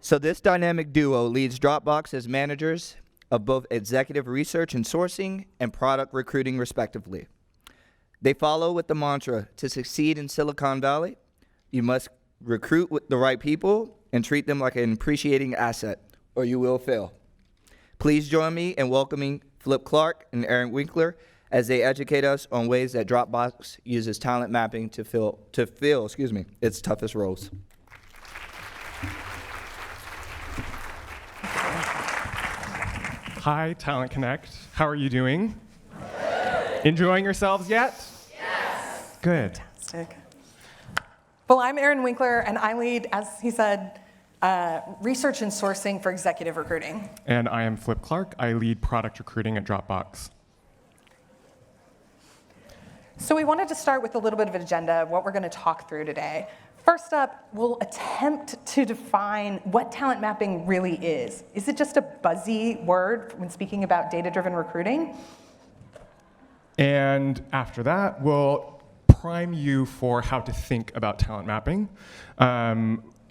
So this dynamic duo leads Dropbox as managers of both executive research and sourcing and product recruiting, respectively. They follow with the mantra, to succeed in Silicon Valley, you must recruit with the right people and treat them like an appreciating asset, or you will fail. Please join me in welcoming Phillip Clark and Erin Winkler as they educate us on ways that Dropbox uses talent mapping to fill its toughest roles. Hi, Talent Connect. How are you doing? Enjoying yourselves yet? Yes. Good. Fantastic. Well, I'm Erin Winkler, and I lead, as he said, research and sourcing for executive recruiting. And I am Phillip Clark. I lead product recruiting at Dropbox. So we wanted to start with a little bit of an agenda of what we're going to talk through today. First up, we'll attempt to define what talent mapping really is. Is it just a buzzy word when speaking about data-driven recruiting? And after that, we'll prime you for how to think about talent mapping.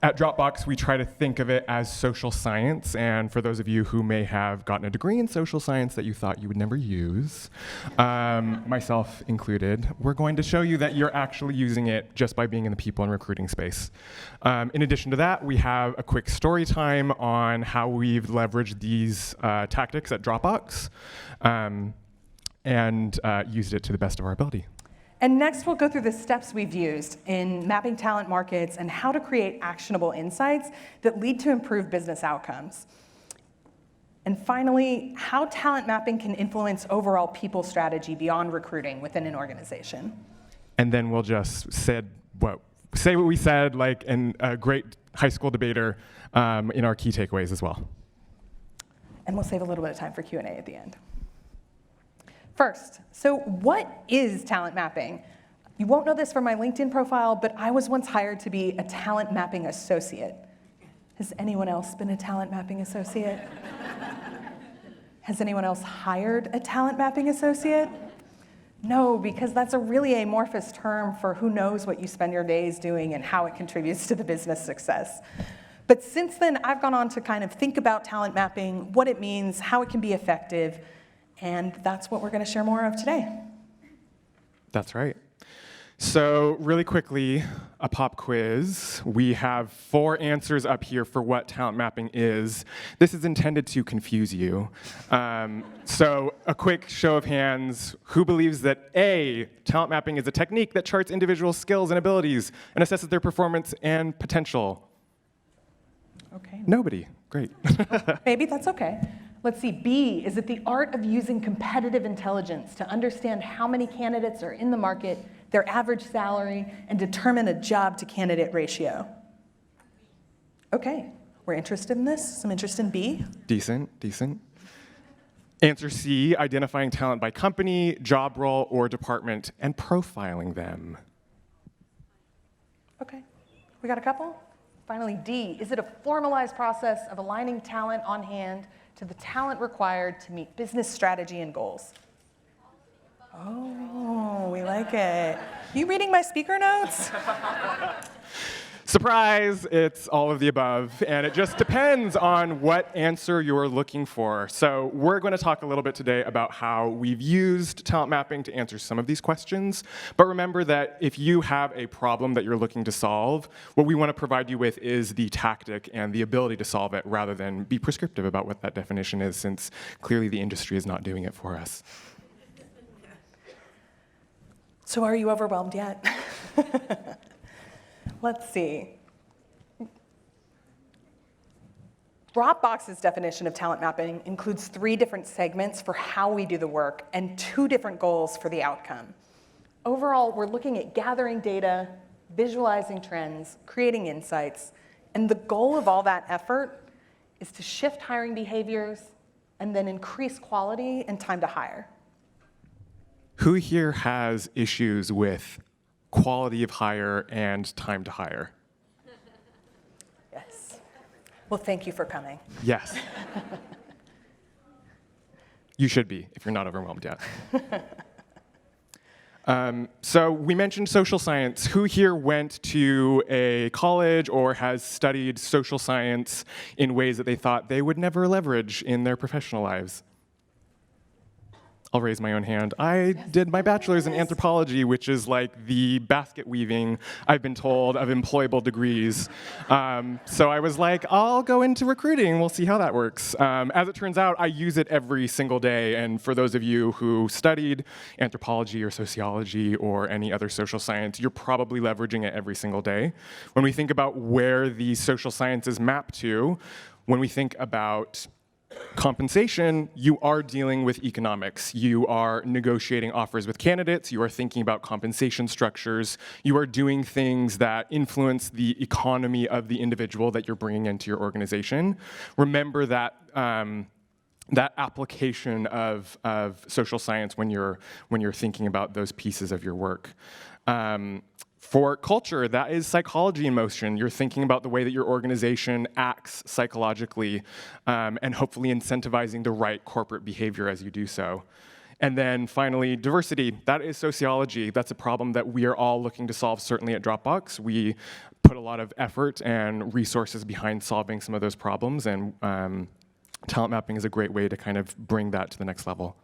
At Dropbox, we try to think of it as social science, and for those of you who may have gotten a degree in social science that you thought you would never use, myself included, we're going to show you that you're actually using it just by being in the people and recruiting space. In addition to that, we have a quick story time on how we've leveraged these tactics at Dropbox and used it to the best of our ability. And next, we'll go through the steps we've used in mapping talent markets and how to create actionable insights that lead to improved business outcomes. And finally, how talent mapping can influence overall people strategy beyond recruiting within an organization. And then we'll just say what we said, like a great high school debater, in our key takeaways as well. And we'll save a little bit of time for Q&A at the end. First, so what is talent mapping? You won't know this from my LinkedIn profile, but I was once hired to be a talent mapping associate. Has anyone else been a talent mapping associate? Has anyone else hired a talent mapping associate? No, because that's a really amorphous term for who knows what you spend your days doing and how it contributes to the business success. But since then, I've gone on to kind of think about talent mapping, what it means, how it can be effective, and that's what we're going to share more of today. That's right. So really quickly, a pop quiz. We have 4 answers up here for what talent mapping is. This is intended to confuse you. So a quick show of hands. Who believes that A, talent mapping is a technique that charts individual skills and abilities and assesses their performance and potential? Okay. Nobody. Great. Maybe that's okay. Let's see, B, is it the art of using competitive intelligence to understand how many candidates are in the market, their average salary, and determine a job-to-candidate ratio? Okay, we're interested in this. Some interest in B? Decent. Answer C, identifying talent by company, job role, or department, and profiling them. Okay, we got a couple? Finally, D, is it a formalized process of aligning talent on hand to the talent required to meet business strategy and goals? Oh, we like it. You reading my speaker notes? Surprise, it's all of the above, and it just depends on what answer you're looking for. So we're going to talk a little bit today about how we've used talent mapping to answer some of these questions, but remember that if you have a problem that you're looking to solve, what we want to provide you with is the tactic and the ability to solve it rather than be prescriptive about what that definition is, since clearly the industry is not doing it for us. So are you overwhelmed yet? Let's see. Dropbox's definition of talent mapping includes 3 different segments for how we do the work and 2 different goals for the outcome. Overall, we're looking at gathering data, visualizing trends, creating insights, and the goal of all that effort is to shift hiring behaviors and then increase quality and time to hire. Who here has issues with quality of hire and time to hire? Yes. Well, thank you for coming. Yes. You should be, if you're not overwhelmed yet. So we mentioned social science. Who here went to a college or has studied social science in ways that they thought they would never leverage in their professional lives? I'll raise my own hand. I did my bachelor's in anthropology, which is like the basket weaving, I've been told, of employable degrees. So I was like, I'll go into recruiting, we'll see how that works. As it turns out, I use it every single day, and for those of you who studied anthropology or sociology or any other social science, you're probably leveraging it every single day. When we think about where these social sciences map to, when we think about compensation, you are dealing with economics. You are negotiating offers with candidates. You are thinking about compensation structures. You are doing things that influence the economy of the individual that you're bringing into your organization. Remember that that application of social science when you're thinking about those pieces of your work. For culture, that is psychology in motion. You're thinking about the way that your organization acts psychologically and hopefully incentivizing the right corporate behavior as you do so. And then finally, diversity. That is sociology. That's a problem that we are all looking to solve, certainly at Dropbox. We put a lot of effort and resources behind solving some of those problems, and talent mapping is a great way to kind of bring that to the next level.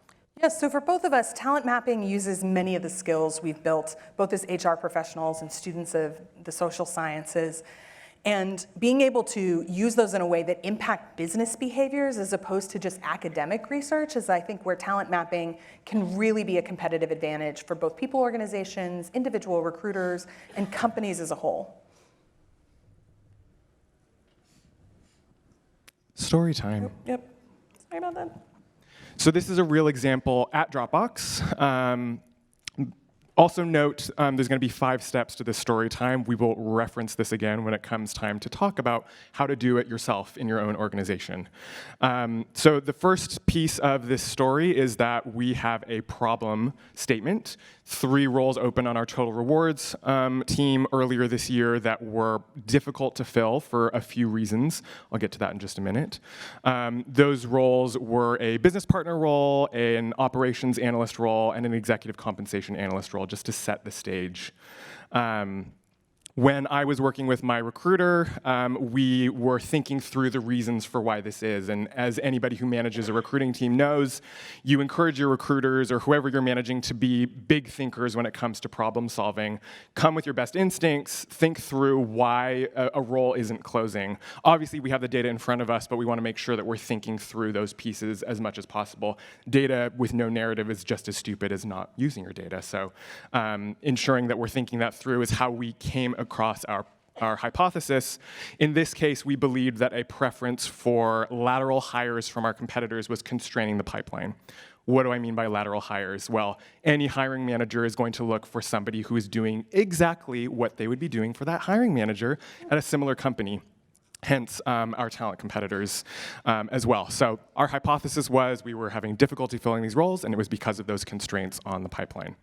Yes, so for both of us, talent mapping uses many of the skills we've built, both as HR professionals and students of the social sciences, and being able to use those in a way that impact business behaviors as opposed to just academic research is, I think, where talent mapping can really be a competitive advantage for both people organizations, individual recruiters, and companies as a whole. Story time. Yep. Sorry about that. So this is a real example at Dropbox. Also note, there's going to be 5 steps to this story time. We will reference this again when it comes time to talk about how to do it yourself in your own organization. So the first piece of this story is that we have a problem statement. 3 roles open on our total rewards team earlier this year that were difficult to fill for a few reasons. I'll get to that in just a minute. Those roles were a business partner role, an operations analyst role, and an executive compensation analyst role, just to set the stage. When I was working with my recruiter, we were thinking through the reasons for why this is. And as anybody who manages a recruiting team knows, you encourage your recruiters or whoever you're managing to be big thinkers when it comes to problem solving. Come with your best instincts, think through why a role isn't closing. Obviously, we have the data in front of us, but we want to make sure that we're thinking through those pieces as much as possible. Data with no narrative is just as stupid as not using your data. So ensuring that we're thinking that through is how we came across our hypothesis. In this case, we believed that a preference for lateral hires from our competitors was constraining the pipeline. What do I mean by lateral hires? Well, any hiring manager is going to look for somebody who is doing exactly what they would be doing for that hiring manager at a similar company. Hence, our talent competitors as well. So our hypothesis was we were having difficulty filling these roles, and it was because of those constraints on the pipeline.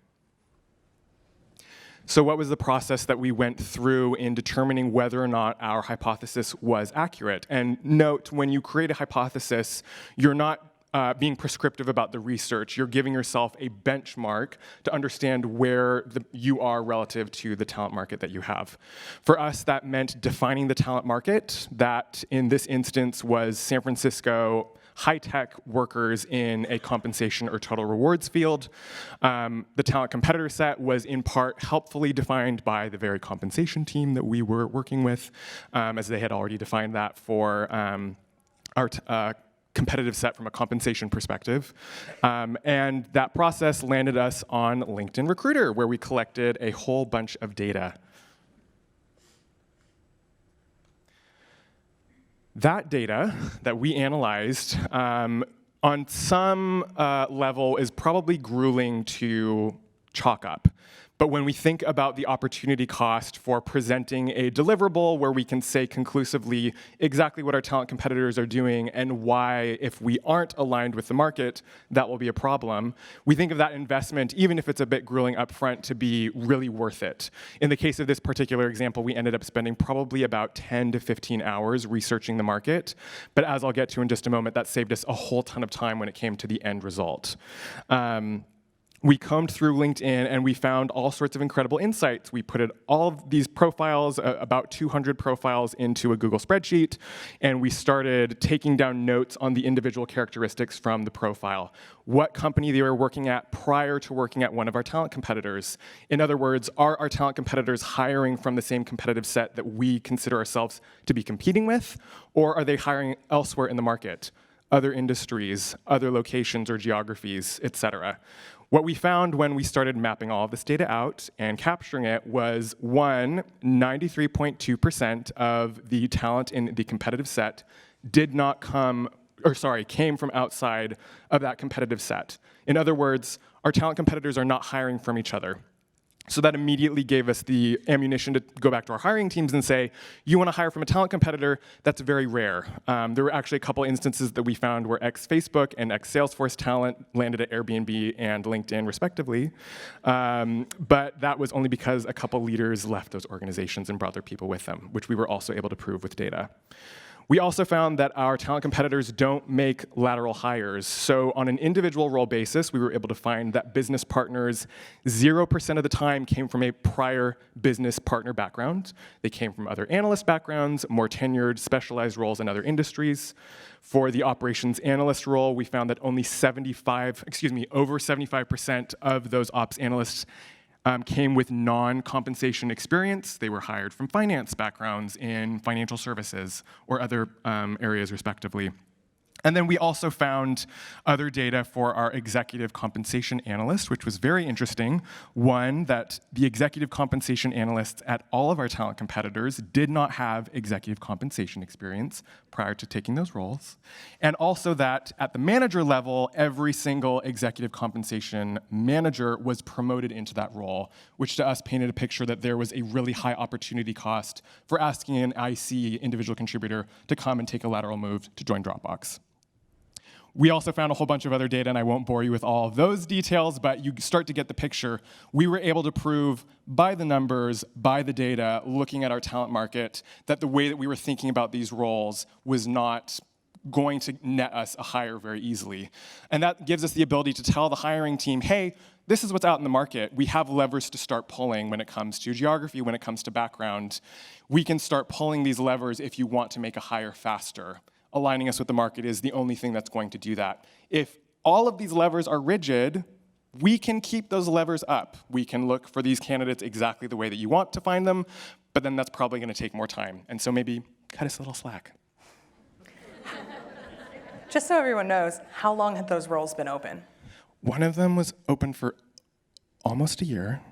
So what was the process that we went through in determining whether or not our hypothesis was accurate? And note, when you create a hypothesis, you're not being prescriptive about the research. You're giving yourself a benchmark to understand where you are relative to the talent market that you have. For us, that meant defining the talent market. That, in this instance, was San Francisco high-tech workers in a compensation or total rewards field. The talent competitor set was in part helpfully defined by the very compensation team that we were working with, as they had already defined that for our competitive set from a compensation perspective. And that process landed us on LinkedIn Recruiter, where we collected a whole bunch of data. That data that we analyzed on some level is probably grueling to chalk up. But when we think about the opportunity cost for presenting a deliverable where we can say conclusively exactly what our talent competitors are doing and why, if we aren't aligned with the market, that will be a problem, we think of that investment, even if it's a bit grueling upfront, to be really worth it. In the case of this particular example, we ended up spending probably about 10 to 15 hours researching the market. But as I'll get to in just a moment, that saved us a whole ton of time when it came to the end result. we combed through LinkedIn and we found all sorts of incredible insights. We put all of these profiles, about 200 profiles, into a Google spreadsheet, and we started taking down notes on the individual characteristics from the profile. What company they were working at prior to working at one of our talent competitors. In other words, are our talent competitors hiring from the same competitive set that we consider ourselves to be competing with, or are they hiring elsewhere in the market? Other industries, other locations or geographies, etc. What we found when we started mapping all of this data out and capturing it was, 93.2% of the talent in the competitive set came from outside of that competitive set. In other words, our talent competitors are not hiring from each other. So that immediately gave us the ammunition to go back to our hiring teams and say, you want to hire from a talent competitor? That's very rare. There were actually a couple instances that we found where ex-Facebook and ex-Salesforce talent landed at Airbnb and LinkedIn, respectively. But that was only because a couple leaders left those organizations and brought their people with them, which we were also able to prove with data. We also found that our talent competitors don't make lateral hires. So on an individual role basis, we were able to find that business partners 0% of the time came from a prior business partner background. They came from other analyst backgrounds, more tenured, specialized roles in other industries. For the operations analyst role, we found that only over 75% of those ops analysts came with non-compensation experience. They were hired from finance backgrounds in financial services or other areas, respectively. And then we also found other data for our executive compensation analyst, which was very interesting. One, that the executive compensation analysts at all of our talent competitors did not have executive compensation experience prior to taking those roles. And also that at the manager level, every single executive compensation manager was promoted into that role, which to us painted a picture that there was a really high opportunity cost for asking an IC, individual contributor, to come and take a lateral move to join Dropbox. We also found a whole bunch of other data, and I won't bore you with all of those details, but you start to get the picture. We were able to prove by the numbers, by the data, looking at our talent market, that the way that we were thinking about these roles was not going to net us a hire very easily. And that gives us the ability to tell the hiring team, hey, this is what's out in the market. We have levers to start pulling when it comes to geography, when it comes to background. We can start pulling these levers if you want to make a hire faster. Aligning us with the market is the only thing that's going to do that. If all of these levers are rigid, we can keep those levers up. We can look for these candidates exactly the way that you want to find them, but then that's probably going to take more time. And so maybe cut us a little slack. Just so everyone knows, how long had those roles been open? One of them was open for almost a year.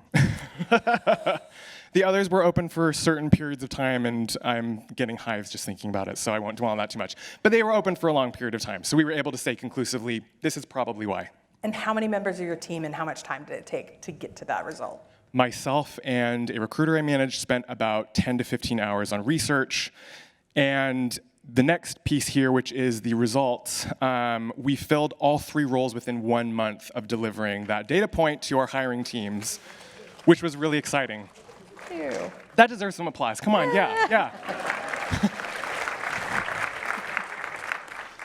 The others were open for certain periods of time, and I'm getting hives just thinking about it, so I won't dwell on that too much. But they were open for a long period of time, so we were able to say conclusively, this is probably why. And how many members of your team and how much time did it take to get to that result? Myself and a recruiter I managed spent about 10 to 15 hours on research, and the next piece here, which is the results, we filled all 3 roles within 1 month of delivering that data point to our hiring teams, which was really exciting. Ew. That deserves some applause. Come on, yeah.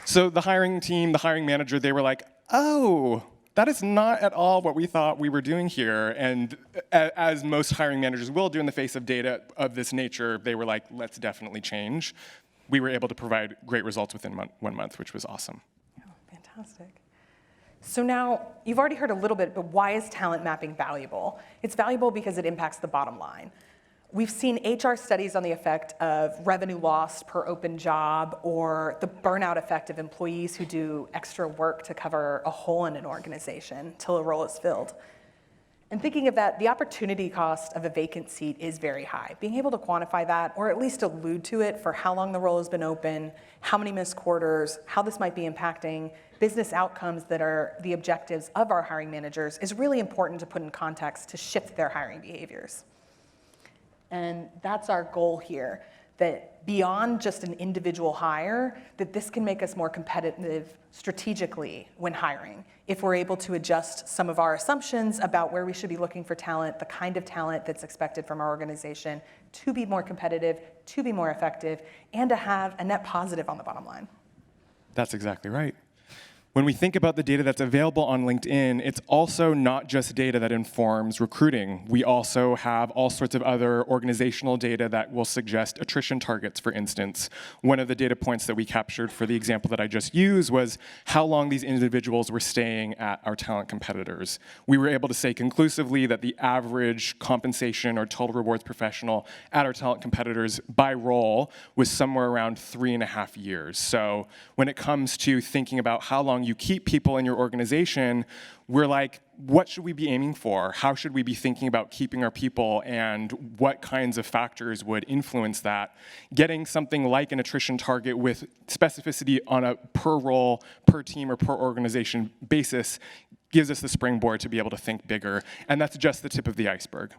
So the hiring team, the hiring manager, they were like, oh, that is not at all what we thought we were doing here. And as most hiring managers will do in the face of data of this nature, they were like, let's definitely change. We were able to provide great results within 1 month, which was awesome. Oh, fantastic. So now, you've already heard a little bit, but why is talent mapping valuable? It's valuable because it impacts the bottom line. We've seen HR studies on the effect of revenue lost per open job or the burnout effect of employees who do extra work to cover a hole in an organization till a role is filled. And thinking of that, the opportunity cost of a vacant seat is very high. Being able to quantify that, or at least allude to it for how long the role has been open, how many missed quarters, how this might be impacting business outcomes that are the objectives of our hiring managers, is really important to put in context to shift their hiring behaviors. And that's our goal here, that beyond just an individual hire, that this can make us more competitive strategically when hiring. If we're able to adjust some of our assumptions about where we should be looking for talent, the kind of talent that's expected from our organization to be more competitive, to be more effective, and to have a net positive on the bottom line. That's exactly right. When we think about the data that's available on LinkedIn, it's also not just data that informs recruiting. We also have all sorts of other organizational data that will suggest attrition targets, for instance. One of the data points that we captured for the example that I just used was how long these individuals were staying at our talent competitors. We were able to say conclusively that the average compensation or total rewards professional at our talent competitors by role was somewhere around 3.5 years. So when it comes to thinking about how long you keep people in your organization, we're like, what should we be aiming for? How should we be thinking about keeping our people, and what kinds of factors would influence that? Getting something like an attrition target with specificity on a per role, per team, or per organization basis gives us the springboard to be able to think bigger, and that's just the tip of the iceberg.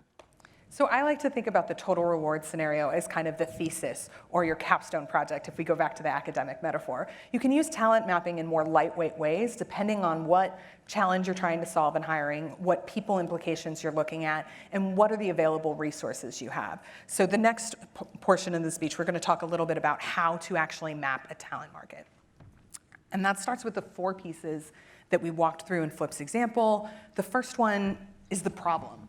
So I like to think about the total reward scenario as kind of the thesis or your capstone project, if we go back to the academic metaphor. You can use talent mapping in more lightweight ways, depending on what challenge you're trying to solve in hiring, what people implications you're looking at, and what are the available resources you have. So the next portion of the speech, we're going to talk a little bit about how to actually map a talent market. And that starts with the 4 pieces that we walked through in Flip's example. The first one is the problem.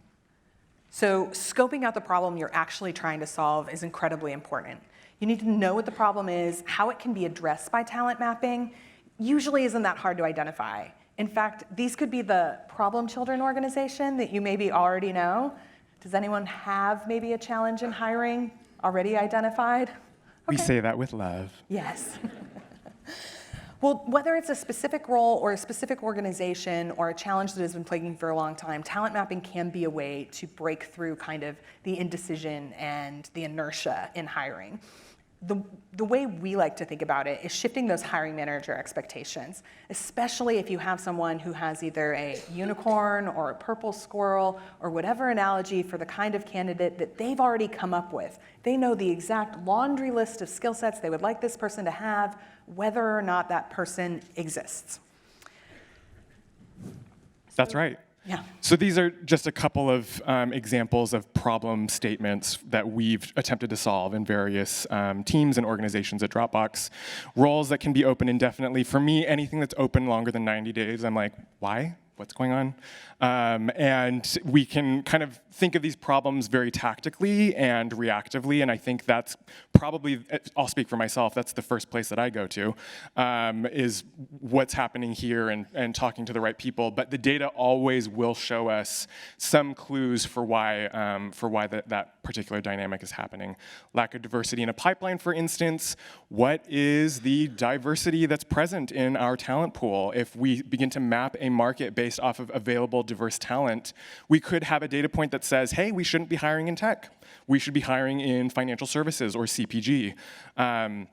So scoping out the problem you're actually trying to solve is incredibly important. You need to know what the problem is, how it can be addressed by talent mapping. Usually isn't that hard to identify. In fact, these could be the problem children organization that you maybe already know. Does anyone have maybe a challenge in hiring already identified? Okay. We say that with love. Yes. Well, whether it's a specific role or a specific organization or a challenge that has been plaguing you for a long time, talent mapping can be a way to break through kind of the indecision and the inertia in hiring. The way we like to think about it is shifting those hiring manager expectations, especially if you have someone who has either a unicorn or a purple squirrel or whatever analogy for the kind of candidate that they've already come up with. They know the exact laundry list of skill sets they would like this person to have, whether or not that person exists. That's right. Yeah. So these are just a couple of examples of problem statements that we've attempted to solve in various teams and organizations at Dropbox. Roles that can be open indefinitely. For me, anything that's open longer than 90 days, I'm like, why? What's going on? And we can kind of think of these problems very tactically and reactively, and I think that's probably, I'll speak for myself, that's the first place that I go to, is what's happening here and talking to the right people. But the data always will show us some clues for why that particular dynamic is happening. Lack of diversity in a pipeline, for instance. What is the diversity that's present in our talent pool? If we begin to map a market based off of available diverse talent, we could have a data point that says, hey, we shouldn't be hiring in tech. We should be hiring in financial services or CPG. And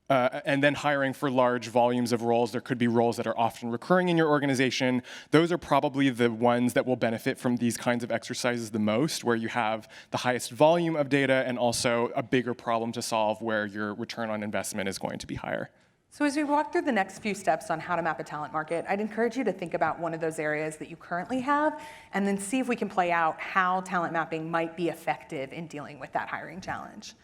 then hiring for large volumes of roles. There could be roles that are often recurring in your organization. Those are probably the ones that will benefit from these kinds of exercises the most, where you have the highest volume of data and also a bigger problem to solve where your return on investment is going to be higher. So as we walk through the next few steps on how to map a talent market, I'd encourage you to think about one of those areas that you currently have and then see if we can play out how talent mapping might be effective in dealing with that hiring challenge,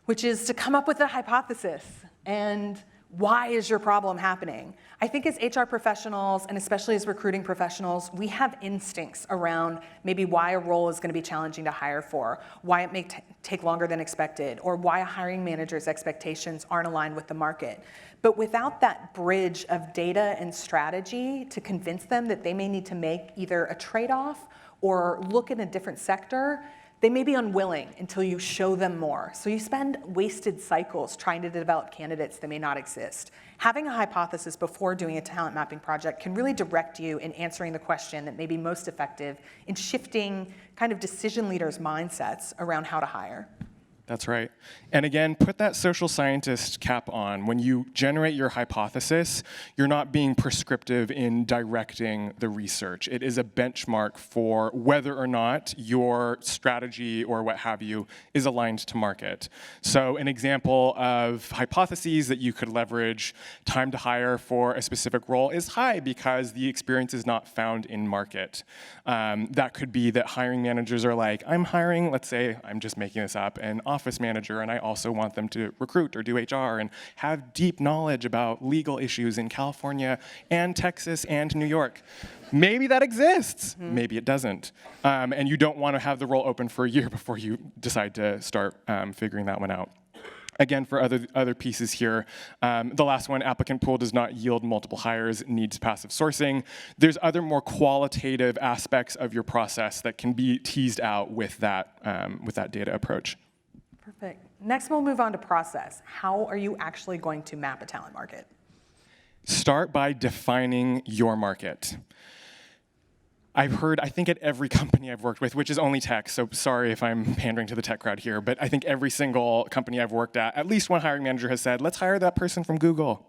which is to come up with a hypothesis and why is your problem happening? I think as HR professionals, and especially as recruiting professionals, we have instincts around maybe why a role is going to be challenging to hire for, why it may take longer than expected, or why a hiring manager's expectations aren't aligned with the market. But without that bridge of data and strategy to convince them that they may need to make either a trade-off or look in a different sector, they may be unwilling until you show them more. So you spend wasted cycles trying to develop candidates that may not exist. Having a hypothesis before doing a talent mapping project can really direct you in answering the question that may be most effective in shifting kind of decision leaders' mindsets around how to hire. That's right. And again, put that social scientist cap on. When you generate your hypothesis, you're not being prescriptive in directing the research. It is a benchmark for whether or not your strategy or what have you is aligned to market. So an example of hypotheses that you could leverage: time to hire for a specific role is high because the experience is not found in market. That could be that hiring managers are like, I'm hiring, let's say, I'm just making this up, an office manager, and I also want them to recruit or do HR and have deep knowledge about legal issues in California and Texas and New York. Maybe that exists, maybe it doesn't. And you don't want to have the role open for a year before you decide to start figuring that one out. Again, for other pieces here, the last one, applicant pool does not yield multiple hires, needs passive sourcing. There's other more qualitative aspects of your process that can be teased out with that data approach. Perfect. Next, we'll move on to process. How are you actually going to map a talent market? Start by defining your market. I've heard, I think at every company I've worked with, which is only tech, so sorry if I'm pandering to the tech crowd here, but I think every single company I've worked at least one hiring manager has said, let's hire that person from Google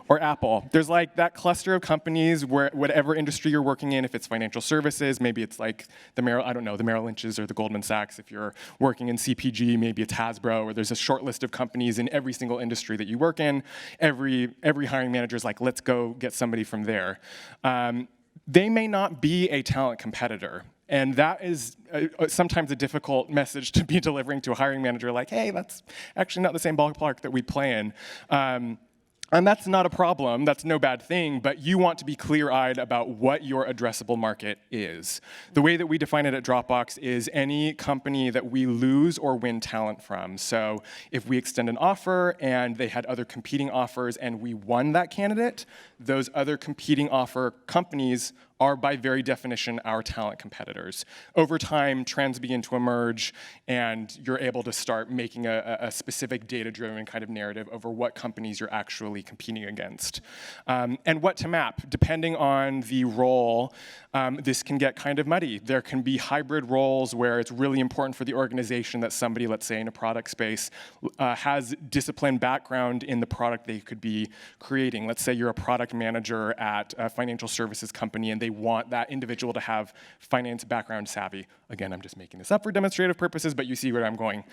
or Apple. There's like that cluster of companies where whatever industry you're working in, if it's financial services, maybe it's like the Merrill Lynch's or the Goldman Sachs. If you're working in CPG, maybe it's Hasbro, or there's a short list of companies in every single industry that you work in. Every hiring manager is like, let's go get somebody from there. They may not be a talent competitor. And that is sometimes a difficult message to be delivering to a hiring manager, like, hey, that's actually not the same ballpark that we play in. And that's not a problem, that's no bad thing, but you want to be clear-eyed about what your addressable market is. The way that we define it at Dropbox is any company that we lose or win talent from. So if we extend an offer and they had other competing offers and we won that candidate, those other competing offer companies are by very definition our talent competitors. Over time, trends begin to emerge, and you're able to start making a specific data-driven kind of narrative over what companies you're actually competing against. And what to map. Depending on the role, this can get kind of muddy. There can be hybrid roles where it's really important for the organization that somebody, let's say in a product space, has disciplined background in the product they could be creating. Let's say you're a product manager at a financial services company and they want that individual to have finance background savvy. Again, I'm just making this up for demonstrative purposes, but you see where I'm going.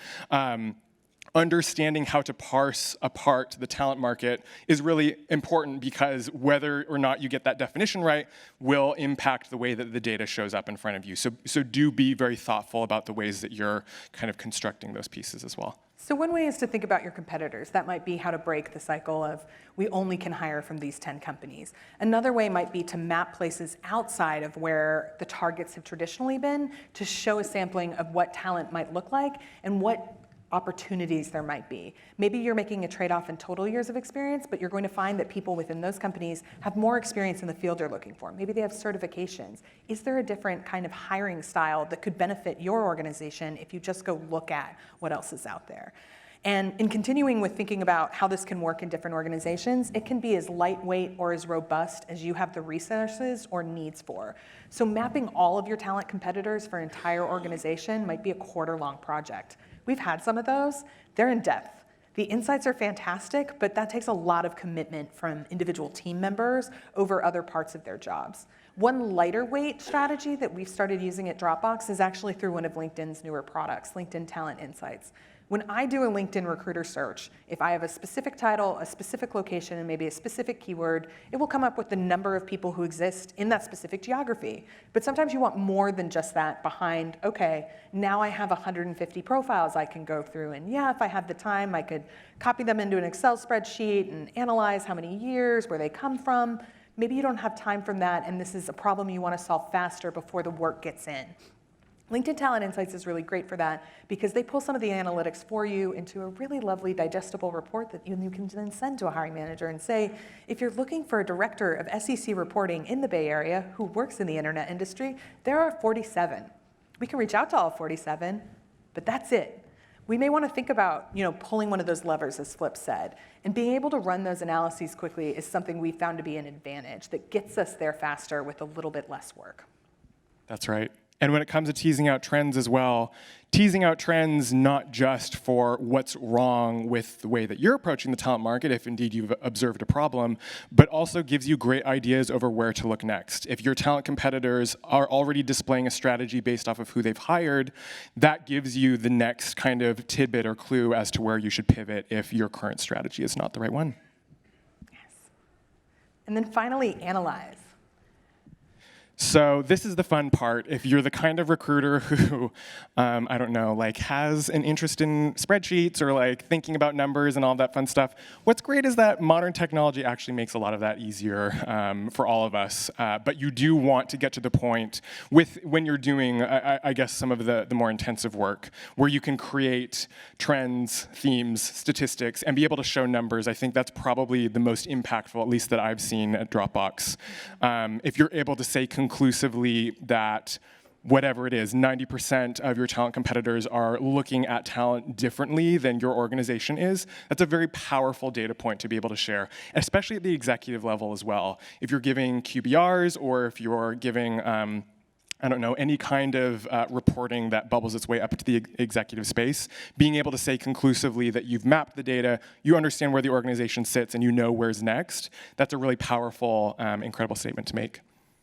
Understanding how to parse apart the talent market is really important because whether or not you get that definition right will impact the way that the data shows up in front of you. So do be very thoughtful about the ways that you're kind of constructing those pieces as well. So one way is to think about your competitors. That might be how to break the cycle of we only can hire from these 10 companies. Another way might be to map places outside of where the targets have traditionally been to show a sampling of what talent might look like and what opportunities there might be. Maybe you're making a trade-off in total years of experience, but you're going to find that people within those companies have more experience in the field you're looking for. Maybe they have certifications. Is there a different kind of hiring style that could benefit your organization if you just go look at what else is out there? And in continuing with thinking about how this can work in different organizations, it can be as lightweight or as robust as you have the resources or needs for. So mapping all of your talent competitors for an entire organization might be a quarter-long project. We've had some of those. They're in depth. The insights are fantastic, but that takes a lot of commitment from individual team members over other parts of their jobs. One lighter weight strategy that we've started using at Dropbox is actually through one of LinkedIn's newer products, LinkedIn Talent Insights. When I do a LinkedIn recruiter search, if I have a specific title, a specific location, and maybe a specific keyword, it will come up with the number of people who exist in that specific geography. But sometimes you want more than just that behind, okay, now I have 150 profiles I can go through, and yeah, if I had the time, I could copy them into an Excel spreadsheet and analyze how many years, where they come from. Maybe you don't have time for that, and this is a problem you want to solve faster before the work gets in. LinkedIn Talent Insights is really great for that because they pull some of the analytics for you into a really lovely digestible report that you can then send to a hiring manager and say, if you're looking for a director of SEC reporting in the Bay Area who works in the internet industry, there are 47. We can reach out to all 47, but that's it. We may want to think about, pulling one of those levers, as Flip said, and being able to run those analyses quickly is something we found to be an advantage that gets us there faster with a little bit less work. That's right. And when it comes to teasing out trends as well, teasing out trends not just for what's wrong with the way that you're approaching the talent market, if indeed you've observed a problem, but also gives you great ideas over where to look next. If your talent competitors are already displaying a strategy based off of who they've hired, that gives you the next kind of tidbit or clue as to where you should pivot if your current strategy is not the right one. Yes. And then finally, analyze. So this is the fun part. If you're the kind of recruiter who, I don't know, like has an interest in spreadsheets or like thinking about numbers and all that fun stuff, what's great is that modern technology actually makes a lot of that easier for all of us. But you do want to get to the point when you're doing, I guess, some of the more intensive work where you can create trends, themes, statistics, and be able to show numbers. I think that's probably the most impactful, at least that I've seen at Dropbox. If you're able to say conclusively that whatever it is, 90% of your talent competitors are looking at talent differently than your organization is, that's a very powerful data point to be able to share, especially at the executive level as well. If you're giving QBRs or if you're giving I don't know, any kind of reporting that bubbles its way up into the executive space, being able to say conclusively that you've mapped the data, you understand where the organization sits, and you know where's next, that's a really powerful, incredible statement to make.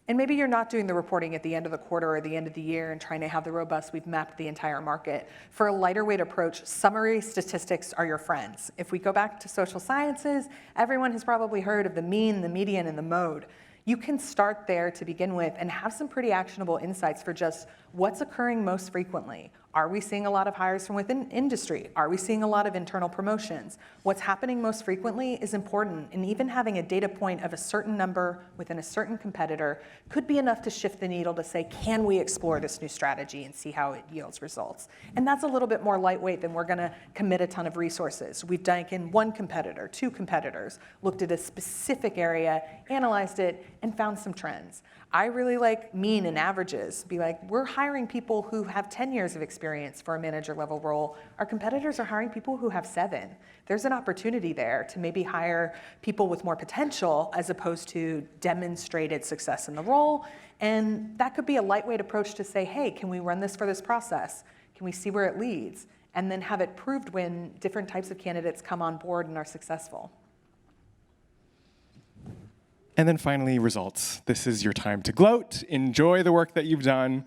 And maybe you're not doing the reporting at the end of the quarter or the end of the year and trying to have the robust, we've mapped the entire market. For a lighter weight approach, summary statistics are your friends. If we go back to social sciences, everyone has probably heard of the mean, the median, and the mode. You can start there to begin with and have some pretty actionable insights for just what's occurring most frequently. Are we seeing a lot of hires from within industry? Are we seeing a lot of internal promotions? What's happening most frequently is important, and even having a data point of a certain number within a certain competitor could be enough to shift the needle to say, can we explore this new strategy and see how it yields results? And that's a little bit more lightweight than we're gonna commit a ton of resources. We've done it in one competitor, two competitors, looked at a specific area, analyzed it, and found some trends. I really like mean and averages. Be like, we're hiring people who have 10 years of experience for a manager level role. Our competitors are hiring people who have 7. There's an opportunity there to maybe hire people with more potential as opposed to demonstrated success in the role. And that could be a lightweight approach to say, hey, can we run this for this process? Can we see where it leads? And then have it proved when different types of candidates come on board and are successful. And then finally, results. This is your time to gloat, enjoy the work that you've done.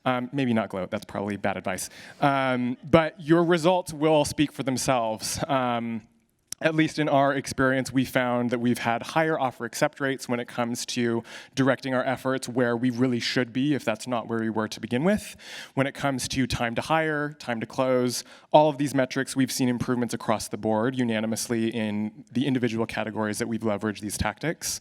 Maybe not gloat, that's probably bad advice. But your results will speak for themselves. At least in our experience, we found that we've had higher offer accept rates when it comes to directing our efforts where we really should be, if that's not where we were to begin with. When it comes to time to hire, time to close, all of these metrics, we've seen improvements across the board unanimously in the individual categories that we've leveraged these tactics.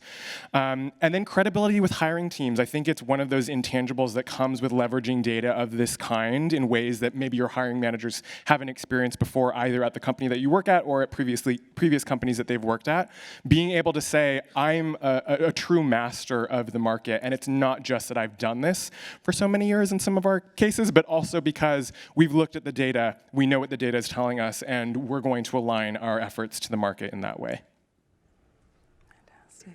And then credibility with hiring teams. I think it's one of those intangibles that comes with leveraging data of this kind in ways that maybe your hiring managers haven't experienced before, either at the company that you work at or at previous companies that they've worked at, being able to say, I'm a true master of the market, and it's not just that I've done this for so many years in some of our cases, but also because we've looked at the data, we know what the data is telling us, and we're going to align our efforts to the market in that way. Fantastic.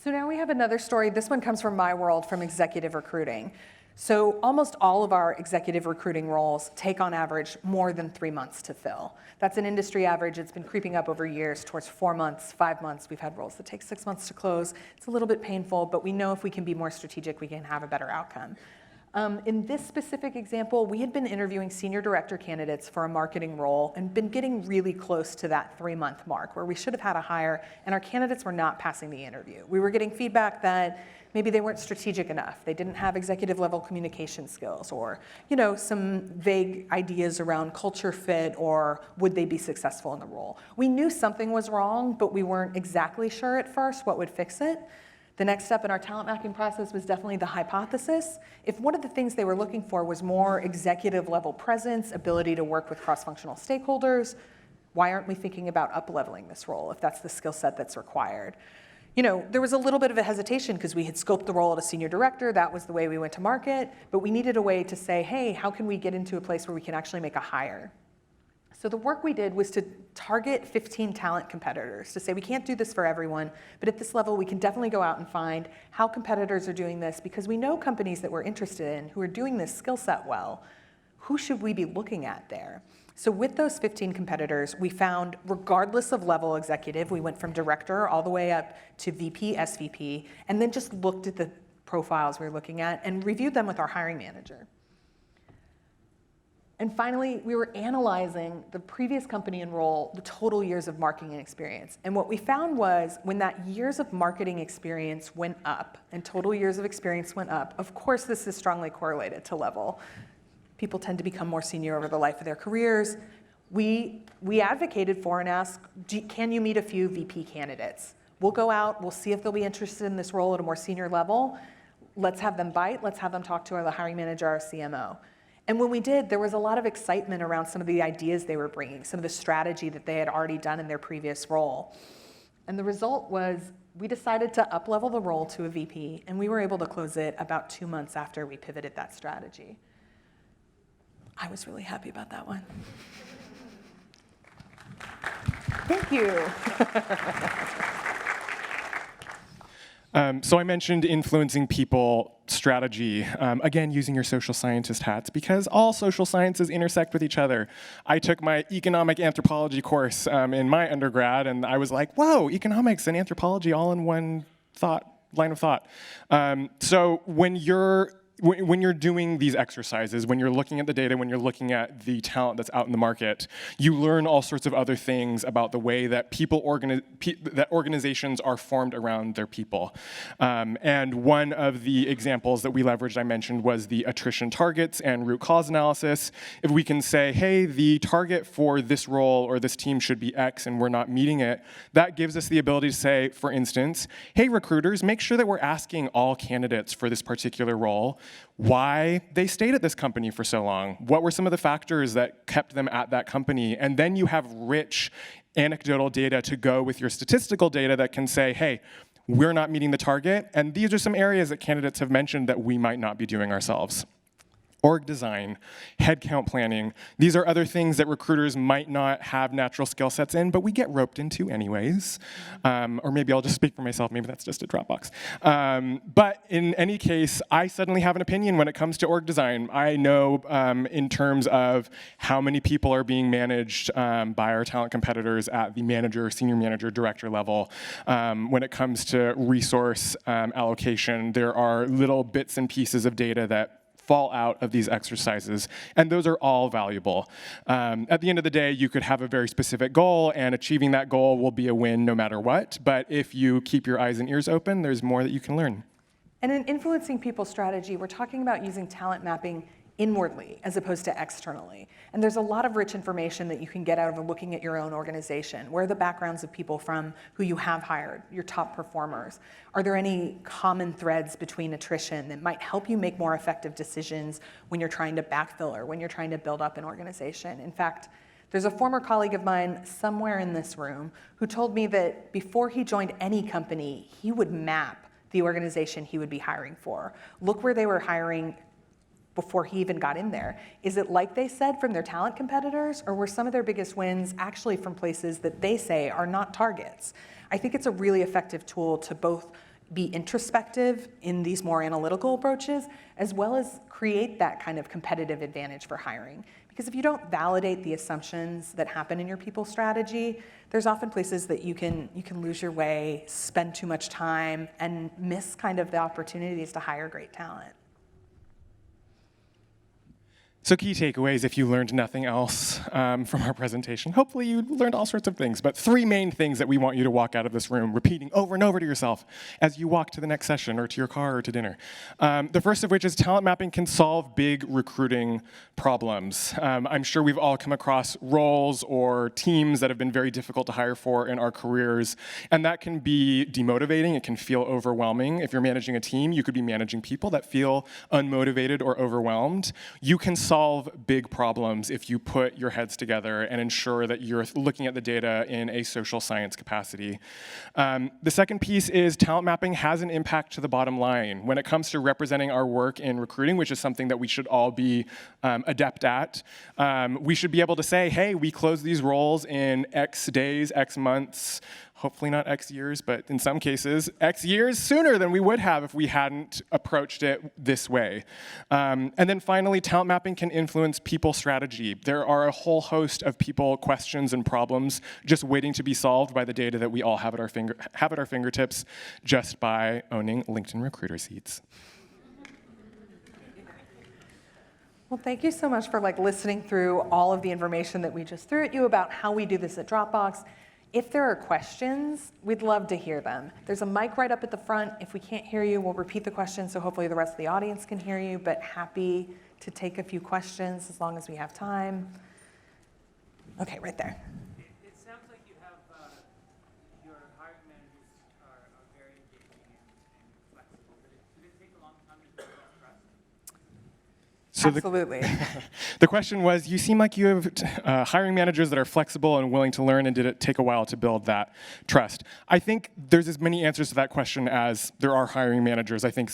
So now we have another story. This one comes from my world, from executive recruiting. So almost all of our executive recruiting roles take on average more than 3 months to fill. That's an industry average. It's been creeping up over years towards 4 months, 5 months. We've had roles that take 6 months to close. It's a little bit painful, but we know if we can be more strategic, we can have a better outcome. In this specific example, we had been interviewing senior director candidates for a marketing role and been getting really close to that 3-month mark where we should have had a hire, and our candidates were not passing the interview. We were getting feedback that maybe they weren't strategic enough. They didn't have executive level communication skills, or some vague ideas around culture fit, or would they be successful in the role. We knew something was wrong, but we weren't exactly sure at first what would fix it. The next step in our talent mapping process was definitely the hypothesis. If one of the things they were looking for was more executive level presence, ability to work with cross-functional stakeholders, why aren't we thinking about up-leveling this role if that's the skill set that's required? There was a little bit of a hesitation because we had scoped the role at a senior director. That was the way we went to market. But we needed a way to say, hey, how can we get into a place where we can actually make a hire? So the work we did was to target 15 talent competitors to say we can't do this for everyone, but at this level we can definitely go out and find how competitors are doing this, because we know companies that we're interested in who are doing this skill set well. Who should we be looking at there? So with those 15 competitors, we found, regardless of level executive, we went from director all the way up to VP, SVP, and then just looked at the profiles we were looking at and reviewed them with our hiring manager. And finally, we were analyzing the previous company and role, the total years of marketing experience. And what we found was when that years of marketing experience went up and total years of experience went up, of course this is strongly correlated to level. People tend to become more senior over the life of their careers. We advocated for and asked, can you meet a few VP candidates? We'll go out, we'll see if they'll be interested in this role at a more senior level. Let's have them bite, let's have them talk to the hiring manager, our CMO. And when we did, there was a lot of excitement around some of the ideas they were bringing, some of the strategy that they had already done in their previous role. And the result was we decided to up-level the role to a VP, and we were able to close it about 2 months after we pivoted that strategy. I was really happy about that one. Thank you. So I mentioned influencing people strategy, again, using your social scientist hats, because all social sciences intersect with each other. I took my economic anthropology course in my undergrad, and I was like, whoa, economics and anthropology all in one line of thought. So when you're doing these exercises, when you're looking at the data, when you're looking at the talent that's out in the market, you learn all sorts of other things about the way that that organizations are formed around their people. And one of the examples that we leveraged, I mentioned, was the attrition targets and root cause analysis. If we can say, hey, the target for this role or this team should be X and we're not meeting it, that gives us the ability to say, for instance, hey, recruiters, make sure that we're asking all candidates for this particular role why they stayed at this company for so long. What were some of the factors that kept them at that company? And then you have rich anecdotal data to go with your statistical data that can say, hey, we're not meeting the target, and these are some areas that candidates have mentioned that we might not be doing ourselves. Org design, headcount planning. These are other things that recruiters might not have natural skill sets in, but we get roped into anyways. Or maybe I'll just speak for myself. Maybe that's just a Dropbox. But in any case, I suddenly have an opinion when it comes to org design. I know in terms of how many people are being managed by our talent competitors at the manager, senior manager, director level. When it comes to resource allocation, there are little bits and pieces of data that fall out of these exercises, and those are all valuable. At the end of the day, you could have a very specific goal, and achieving that goal will be a win no matter what, but if you keep your eyes and ears open, there's more that you can learn. And in influencing people's strategy, we're talking about using talent mapping inwardly as opposed to externally. And there's a lot of rich information that you can get out of looking at your own organization. Where are the backgrounds of people from who you have hired, your top performers? Are there any common threads between attrition that might help you make more effective decisions when you're trying to backfill or when you're trying to build up an organization? In fact, there's a former colleague of mine somewhere in this room who told me that before he joined any company, he would map the organization he would be hiring for. Look where they were hiring before he even got in there. Is it like they said from their talent competitors, or were some of their biggest wins actually from places that they say are not targets? I think it's a really effective tool to both be introspective in these more analytical approaches, as well as create that kind of competitive advantage for hiring. Because if you don't validate the assumptions that happen in your people strategy, there's often places that you can lose your way, spend too much time, and miss kind of the opportunities to hire great talent. So key takeaways, if you learned nothing else from our presentation. Hopefully you learned all sorts of things, but 3 main things that we want you to walk out of this room repeating over and over to yourself as you walk to the next session or to your car or to dinner. The first of which is talent mapping can solve big recruiting problems. I'm sure we've all come across roles or teams that have been very difficult to hire for in our careers, and that can be demotivating. It can feel overwhelming. If you're managing a team, you could be managing people that feel unmotivated or overwhelmed. You can solve big problems if you put your heads together and ensure that you're looking at the data in a social science capacity. The second piece is talent mapping has an impact to the bottom line. When it comes to representing our work in recruiting, which is something that we should all be adept at, we should be able to say, hey, we closed these roles in X days, X months, hopefully not X years, but in some cases, X years sooner than we would have if we hadn't approached it this way. And then finally, talent mapping can influence people strategy. There are a whole host of people questions and problems just waiting to be solved by the data that we all have at our fingertips just by owning LinkedIn recruiter seats. Well, thank you so much for listening through all of the information that we just threw at you about how we do this at Dropbox. If there are questions, we'd love to hear them. There's a mic right up at the front. If we can't hear you, we'll repeat the question so hopefully the rest of the audience can hear you, but happy to take a few questions as long as we have time. Okay, right there. It sounds like you have your hiring managers are very engaging and flexible. Did it take a long time to build that trust? So Absolutely. The question was, you seem like you have hiring managers that are flexible and willing to learn, and did it take a while to build that trust? I think there's as many answers to that question as there are hiring managers. I think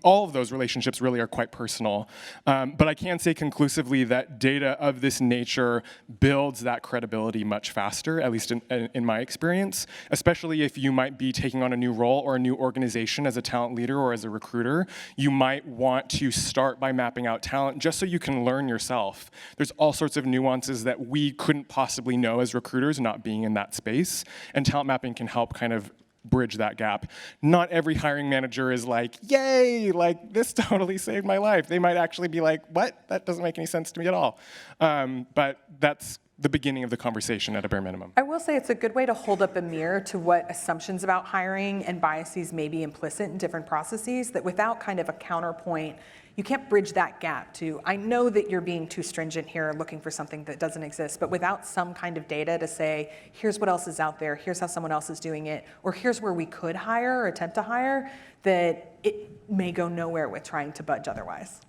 all of those relationships really are quite personal. But I can say conclusively that data of this nature builds that credibility much faster, at least in my experience, especially if you might be taking on a new role or a new organization as a talent leader or as a recruiter. You might want to start by mapping out talent just so you can learn yourself. There's all sorts of nuances that we couldn't possibly know as recruiters not being in that space, and talent mapping can help kind of bridge that gap. Not every hiring manager is like, yay, like this totally saved my life. They might actually be like, what? That doesn't make any sense to me at all. But that's the beginning of the conversation at a bare minimum. I will say it's a good way to hold up a mirror to what assumptions about hiring and biases may be implicit in different processes, that without kind of a counterpoint, you can't bridge that gap to, I know that you're being too stringent here, looking for something that doesn't exist, but without some kind of data to say, here's what else is out there, here's how someone else is doing it, or here's where we could hire or attempt to hire, that it may go nowhere with trying to budge otherwise.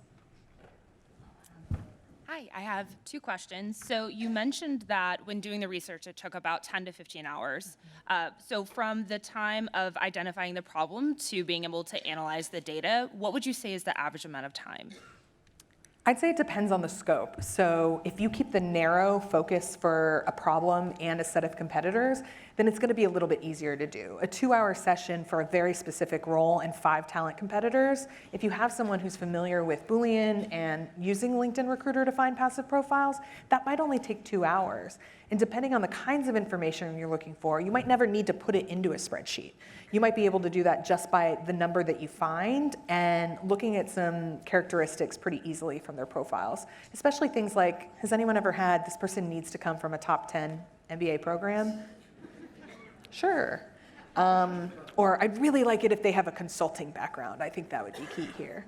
Hi, I have two questions. So you mentioned that when doing the research, it took about 10 to 15 hours. So from the time of identifying the problem to being able to analyze the data, what would you say is the average amount of time? I'd say it depends on the scope. So if you keep the narrow focus for a problem and a set of competitors, then it's going to be a little bit easier to do. A 2-hour session for a very specific role and 5 talent competitors, if you have someone who's familiar with Boolean and using LinkedIn Recruiter to find passive profiles, that might only take 2 hours. And depending on the kinds of information you're looking for, you might never need to put it into a spreadsheet. You might be able to do that just by the number that you find and looking at some characteristics pretty easily from their profiles. Especially things like, has anyone ever had, this person needs to come from a top 10 MBA program? Sure. Or I'd really like it if they have a consulting background. I think that would be key here.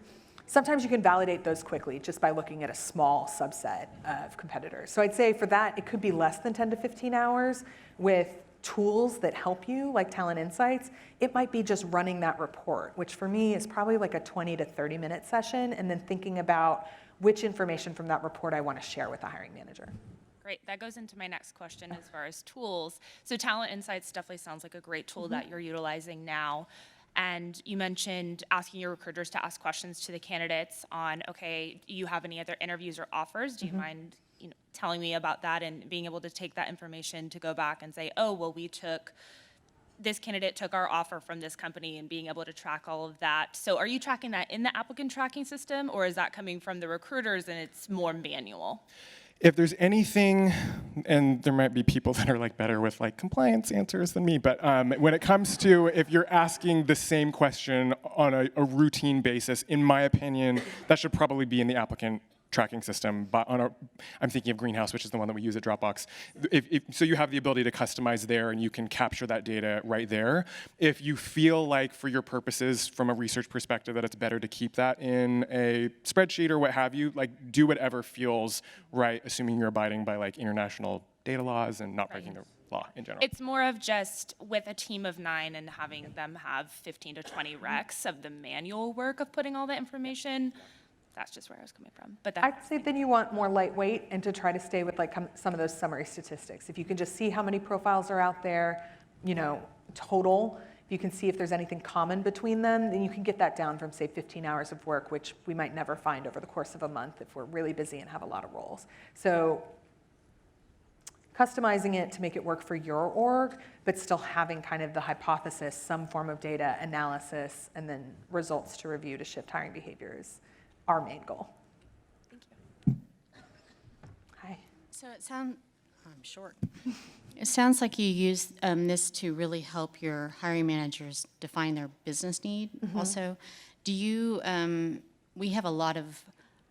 Sometimes you can validate those quickly just by looking at a small subset of competitors. So I'd say for that, it could be less than 10 to 15 hours with tools that help you, like Talent Insights. It might be just running that report, which for me is probably like a 20 to 30 minute session, and then thinking about which information from that report I want to share with the hiring manager. Great, that goes into my next question as far as tools. So Talent Insights definitely sounds like a great tool that you're utilizing now. And you mentioned asking your recruiters to ask questions to the candidates on, okay, do you have any other interviews or offers? Do you mind telling me about that, and being able to take that information to go back and say, oh, well, this candidate took our offer from this company, and being able to track all of that. So are you tracking that in the applicant tracking system, or is that coming from the recruiters and it's more manual? If there's anything, and there might be people that are like better with like compliance answers than me, but when it comes to if you're asking the same question on a routine basis, in my opinion, that should probably be in the applicant tracking system. But I'm thinking of Greenhouse, which is the one that we use at Dropbox. So you have the ability to customize there, and you can capture that data right there. If you feel like, for your purposes, from a research perspective, that it's better to keep that in a spreadsheet or what have you, like do whatever feels right, assuming you're abiding by like international data laws and not breaking the law in general. It's more of just with a team of 9 and having them have 15 to 20 recs of the manual work of putting all the information. That's just where I was coming from. But I'd say then you want more lightweight and to try to stay with like some of those summary statistics. If you can just see how many profiles are out there, total, if you can see if there's anything common between them, then you can get that down from, say, 15 hours of work, which we might never find over the course of a month if we're really busy and have a lot of roles. So customizing it to make it work for your org, but still having kind of the hypothesis, some form of data analysis, and then results to review to shift hiring behaviors. Our main goal. Thank you. Hi. So I'm short. It sounds like you use this to really help your hiring managers define their business need. Also, do you, we have a lot of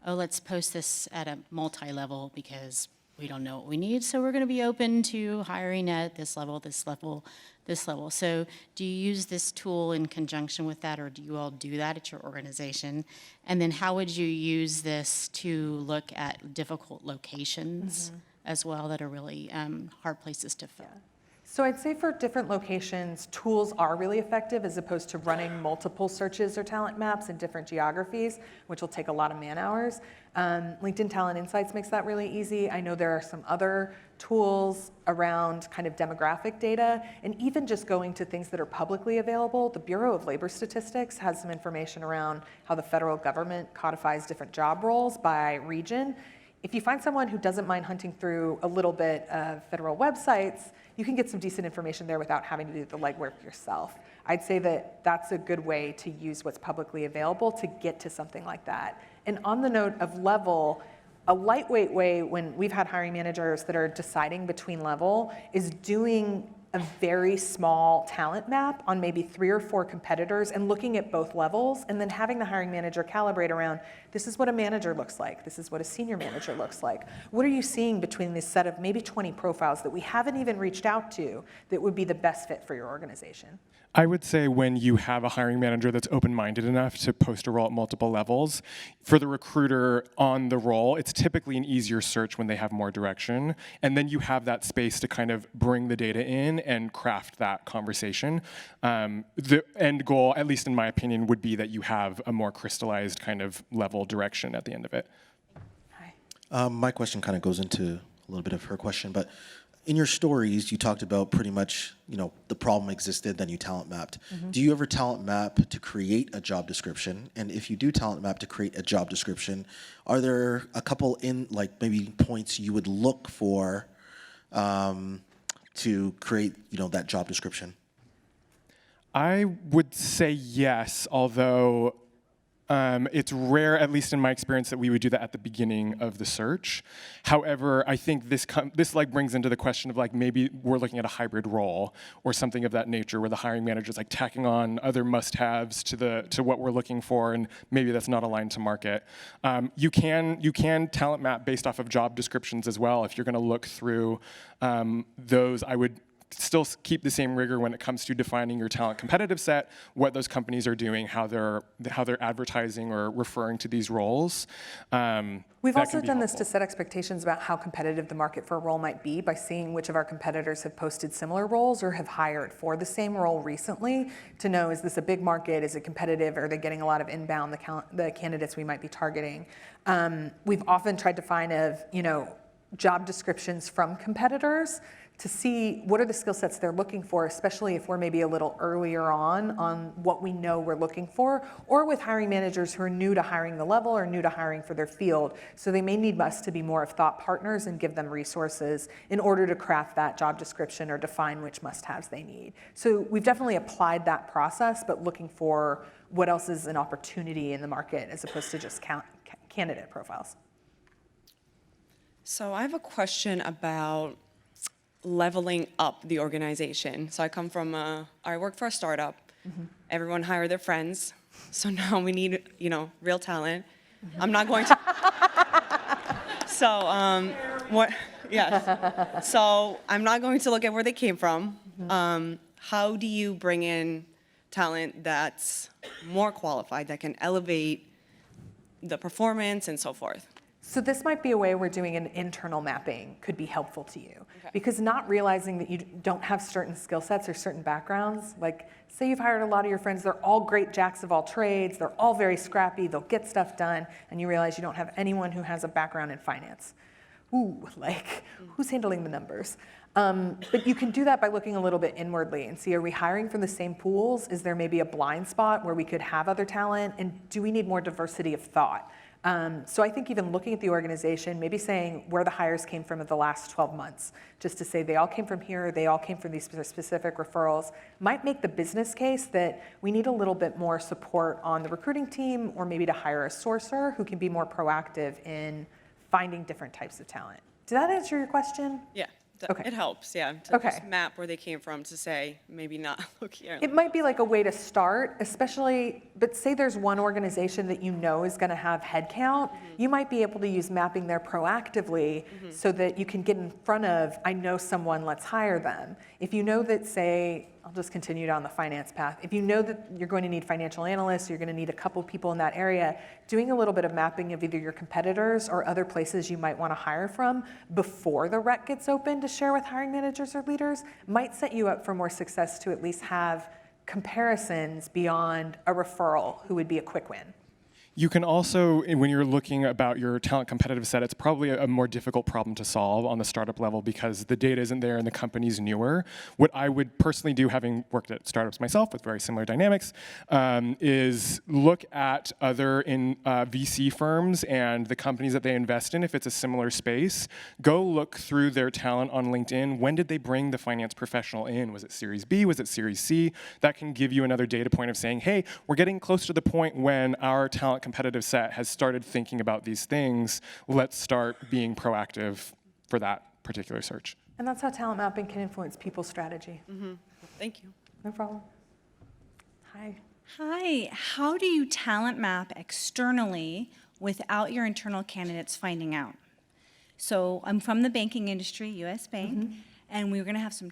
oh, let's post this at a multi-level because we don't know what we need, so we're going to be open to hiring at this level, this level, this level. So do you use this tool in conjunction with that, or do you all do that at your organization? And then how would you use this to look at difficult locations as well that are really hard places to fill? So I'd say for different locations, tools are really effective as opposed to running multiple searches or talent maps in different geographies, which will take a lot of man hours. LinkedIn Talent Insights makes that really easy. I know there are some other tools around kind of demographic data, and even just going to things that are publicly available. The Bureau of Labor Statistics has some information around how the federal government codifies different job roles by region. If you find someone who doesn't mind hunting through a little bit of federal websites, you can get some decent information there without having to do the legwork yourself. I'd say that that's a good way to use what's publicly available to get to something like that. And on the note of level, a lightweight way when we've had hiring managers that are deciding between level is doing a very small talent map on maybe 3 or 4 competitors and looking at both levels, and then having the hiring manager calibrate around, this is what a manager looks like, this is what a senior manager looks like. What are you seeing between this set of maybe 20 profiles that we haven't even reached out to that would be the best fit for your organization? I would say when you have a hiring manager that's open-minded enough to post a role at multiple levels, for the recruiter on the role, it's typically an easier search when they have more direction. And then you have that space to kind of bring the data in and craft that conversation. The end goal, at least in my opinion, would be that you have a more crystallized kind of level direction at the end of it. Hi. My question kind of goes into a little bit of her question, but in your stories, you talked about pretty much, the problem existed, then you talent mapped. Do you ever talent map to create a job description? And if you do talent map to create a job description, are there a couple maybe points you would look for to create, that job description? I would say yes, although it's rare, at least in my experience, that we would do that at the beginning of the search. However, I think this brings into the question of maybe we're looking at a hybrid role or something of that nature, where the hiring manager is tacking on other must-haves to what we're looking for, and maybe that's not aligned to market. You can talent map based off of job descriptions as well. If you're going to look through those, I would still keep the same rigor when it comes to defining your talent competitive set, what those companies are doing, how they're advertising or referring to these roles. We've also done this to set expectations about how competitive the market for a role might be by seeing which of our competitors have posted similar roles or have hired for the same role recently, to know, is this a big market, is it competitive, are they getting a lot of inbound, the candidates we might be targeting. We've often tried to find job descriptions from competitors to see what are the skill sets they're looking for, especially if we're maybe a little earlier on what we know we're looking for, or with hiring managers who are new to hiring the level or new to hiring for their field. So they may need us to be more of thought partners and give them resources in order to craft that job description or define which must-haves they need. So we've definitely applied that process, but looking for what else is an opportunity in the market as opposed to just candidate profiles. So I have a question about leveling up the organization. So I work for a startup. Everyone hire their friends. So now we need, real talent. I'm not going to. Yes. So I'm not going to look at where they came from. How do you bring in talent that's more qualified, that can elevate the performance and so forth? So this might be a way where doing an internal mapping could be helpful to you. Because not realizing that you don't have certain skill sets or certain backgrounds, say you've hired a lot of your friends, they're all great jacks of all trades, they're all very scrappy, they'll get stuff done, and you realize you don't have anyone who has a background in finance. Ooh, who's handling the numbers? But you can do that by looking a little bit inwardly and see, are we hiring from the same pools? Is there maybe a blind spot where we could have other talent? And do we need more diversity of thought? So I think even looking at the organization, maybe saying where the hires came from in the last 12 months, just to say they all came from here, they all came from these specific referrals, might make the business case that we need a little bit more support on the recruiting team, or maybe to hire a sourcer who can be more proactive in finding different types of talent. Did that answer your question? Yeah. Okay. It helps, yeah, to Okay. just map where they came from to say, maybe not look here. It might be like a way to start, especially, but say there's one organization that you know is going to have headcount, you might be able to use mapping there proactively so that you can get in front of, I know someone, let's hire them. If you know that, say, I'll just continue down the finance path. If you know that you're going to need financial analysts, you're going to need a couple people in that area, doing a little bit of mapping of either your competitors or other places you might want to hire from before the rec gets open to share with hiring managers or leaders might set you up for more success to at least have comparisons beyond a referral, who would be a quick win. You can also, when you're looking about your talent competitive set, it's probably a more difficult problem to solve on the startup level because the data isn't there and the company's newer. What I would personally do, having worked at startups myself with very similar dynamics, is look at other VC firms and the companies that they invest in, if it's a similar space. Go look through their talent on LinkedIn. When did they bring the finance professional in? Was it Series B? Was it Series C? That can give you another data point of saying, hey, we're getting close to the point when our talent competitive set has started thinking about these things. Let's start being proactive for that particular search. And that's how talent mapping can influence people's strategy. Thank you. No problem. Hi. Hi, how do you talent map externally without your internal candidates finding out? So I'm from the banking industry, US Bank, and we're gonna have some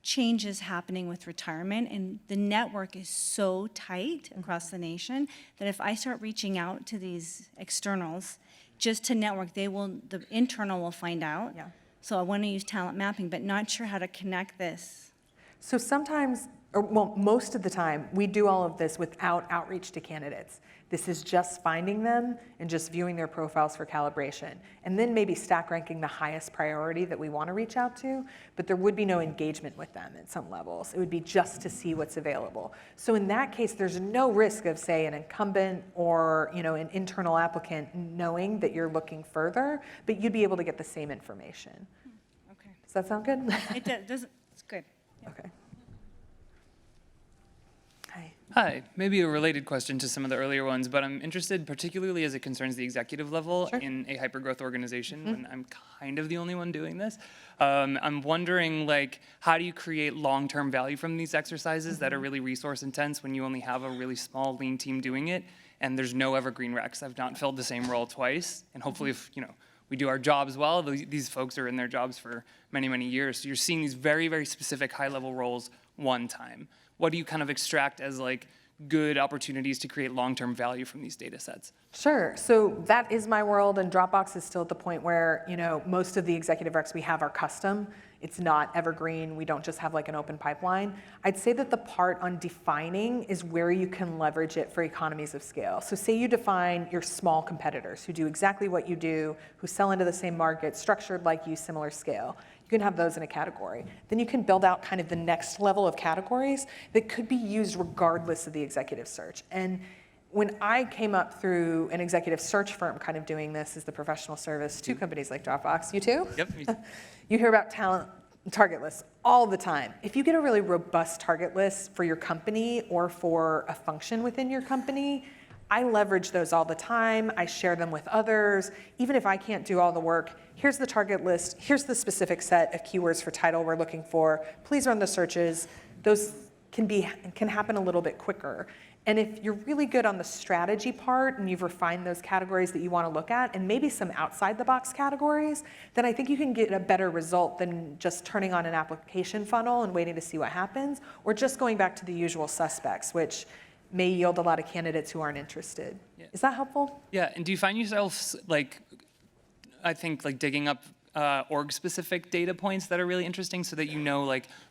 changes happening with retirement, and the network is so tight across the nation that if I start reaching out to these externals just to network, the internal will find out. Yeah. So I wanna use talent mapping, but not sure how to connect this. So sometimes, or well, most of the time, we do all of this without outreach to candidates. This is just finding them and just viewing their profiles for calibration. And then maybe stack ranking the highest priority that we want to reach out to, but there would be no engagement with them at some levels. It would be just to see what's available. So in that case, there's no risk of, say, an incumbent or an internal applicant knowing that you're looking further, but you'd be able to get the same information. Okay. Does that sound good? It does, it's good. Okay. Hi. Hi, maybe a related question to some of the earlier ones, but I'm interested particularly as it concerns the executive level in a hypergrowth organization when I'm kind of the only one doing this. I'm wondering, how do you create long-term value from these exercises that are really resource intense when you only have a really small, lean team doing it, and there's no evergreen recs? I've not filled the same role twice, and hopefully if, we do our jobs well, these folks are in their jobs for many, many years. So you're seeing these very, very specific high-level roles one time. What do you kind of extract as good opportunities to create long-term value from these data sets? Sure. So that is my world, and Dropbox is still at the point where most of the executive recs we have are custom. It's not evergreen. We don't just have an open pipeline. I'd say that the part on defining is where you can leverage it for economies of scale. So say you define your small competitors who do exactly what you do, who sell into the same market, structured like you, similar scale. You can have those in a category. Then you can build out kind of the next level of categories that could be used regardless of the executive search. And when I came up through an executive search firm kind of doing this as the professional service to companies like Dropbox, you too? Yep. You hear about talent target lists all the time. If you get a really robust target list for your company or for a function within your company, I leverage those all the time. I share them with others. Even if I can't do all the work, here's the target list. Here's the specific set of keywords for title we're looking for. Please run the searches. Those can happen a little bit quicker. And if you're really good on the strategy part and you've refined those categories that you want to look at, and maybe some outside the box categories, then I think you can get a better result than just turning on an application funnel and waiting to see what happens, or just going back to the usual suspects, which may yield a lot of candidates who aren't interested. Yeah. Is that helpful? Yeah, and do you find yourself, digging up org-specific data points that are really interesting so that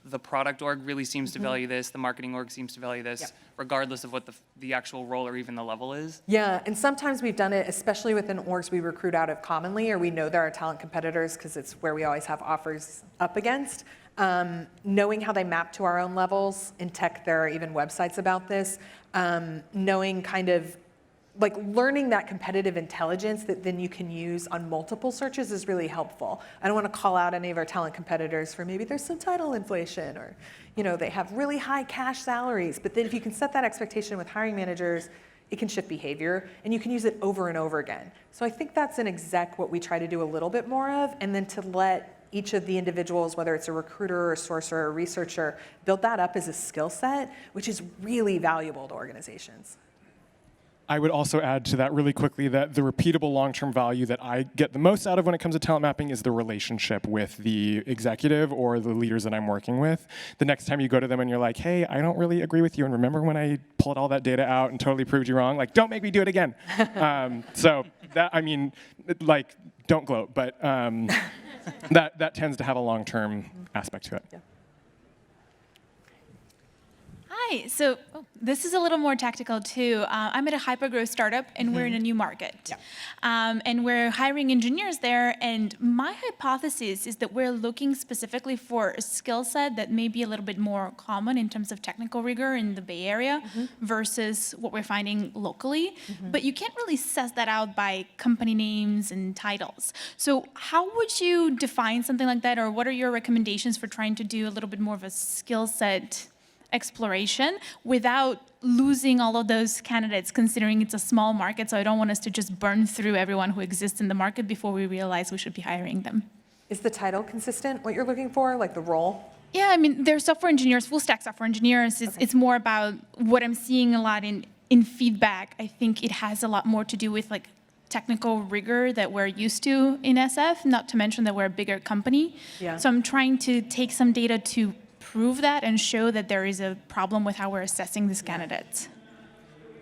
the product org really seems to value this, the marketing org seems to value this, regardless of what the actual role or even the level is? Yeah, and sometimes we've done it, especially within orgs we recruit out of commonly, or we know there are talent competitors because it's where we always have offers up against. Knowing how they map to our own levels. In tech, there are even websites about this. Knowing kind of learning that competitive intelligence that then you can use on multiple searches is really helpful. I don't want to call out any of our talent competitors for maybe there's some title inflation or they have really high cash salaries, but then if you can set that expectation with hiring managers, it can shift behavior and you can use it over and over again. So I think that's in exec what we try to do a little bit more of, and then to let each of the individuals, whether it's a recruiter or a sourcer or a researcher, build that up as a skill set, which is really valuable to organizations. I would also add to that really quickly that the repeatable long-term value that I get the most out of when it comes to talent mapping is the relationship with the executive or the leaders that I'm working with. The next time you go to them and you're like, hey, I don't really agree with you, and remember when I pulled all that data out and totally proved you wrong? Like, don't make me do it again. So that, I mean, like, don't gloat, but that tends to have a long-term aspect to it. Yeah. Hi, so this is a little more tactical too. I'm at a hypergrowth startup and we're in a new market. Yeah. And we're hiring engineers there, and my hypothesis is that we're looking specifically for a skill set that may be a little bit more common in terms of technical rigor in the Bay Area versus what we're finding locally. But you can't really suss that out by company names and titles. So how would you define something like that, or what are your recommendations for trying to do a little bit more of a skill set exploration without losing all of those candidates, considering it's a small market, so I don't want us to just burn through everyone who exists in the market before we realize we should be hiring them. Is the title consistent, what you're looking for, like the role? Yeah, I mean, they're software engineers, full stack software engineers. It's more about what I'm seeing a lot in feedback. I think it has a lot more to do with like technical rigor that we're used to in SF, not to mention that we're a bigger company. Yeah. So I'm trying to take some data to prove that and show that there is a problem with how we're assessing these candidates.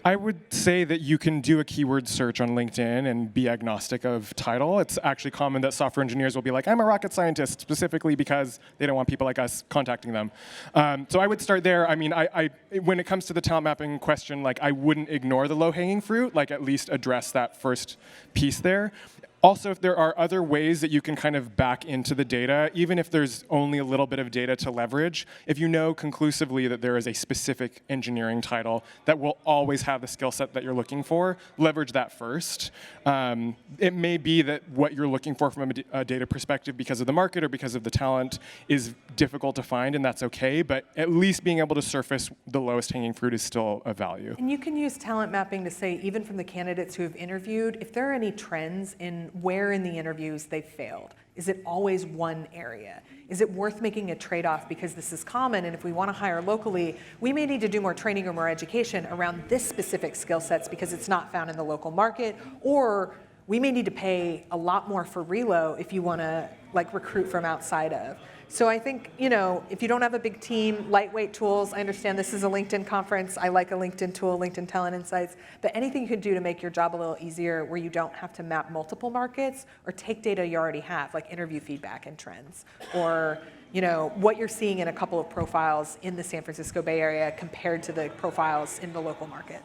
I would say that you can do a keyword search on LinkedIn and be agnostic of title. It's actually common that software engineers will be like, I'm a rocket scientist, specifically because they don't want people like us contacting them. So I would start there. I mean, when it comes to the talent mapping question, like I wouldn't ignore the low-hanging fruit, like at least address that first piece there. Also, if there are other ways that you can kind of back into the data, even if there's only a little bit of data to leverage, if you know conclusively that there is a specific engineering title that will always have the skill set that you're looking for, leverage that first. It may be that what you're looking for from a data perspective because of the market or because of the talent is difficult to find, and that's okay, but at least being able to surface the lowest hanging fruit is still of value. And you can use talent mapping to say, even from the candidates who have interviewed, if there are any trends in where in the interviews they failed. Is it always one area? Is it worth making a trade-off because this is common, and if we want to hire locally, we may need to do more training or more education around this specific skill sets because it's not found in the local market, or we may need to pay a lot more for relo if you want to like recruit from outside of. So I think, you know, if you don't have a big team, lightweight tools, I understand this is a LinkedIn conference. I like a LinkedIn tool, LinkedIn Talent Insights, but anything you can do to make your job a little easier where you don't have to map multiple markets or take data you already have, like interview feedback and trends, or, you know, what you're seeing in a couple of profiles in the San Francisco Bay Area compared to the profiles in the local market.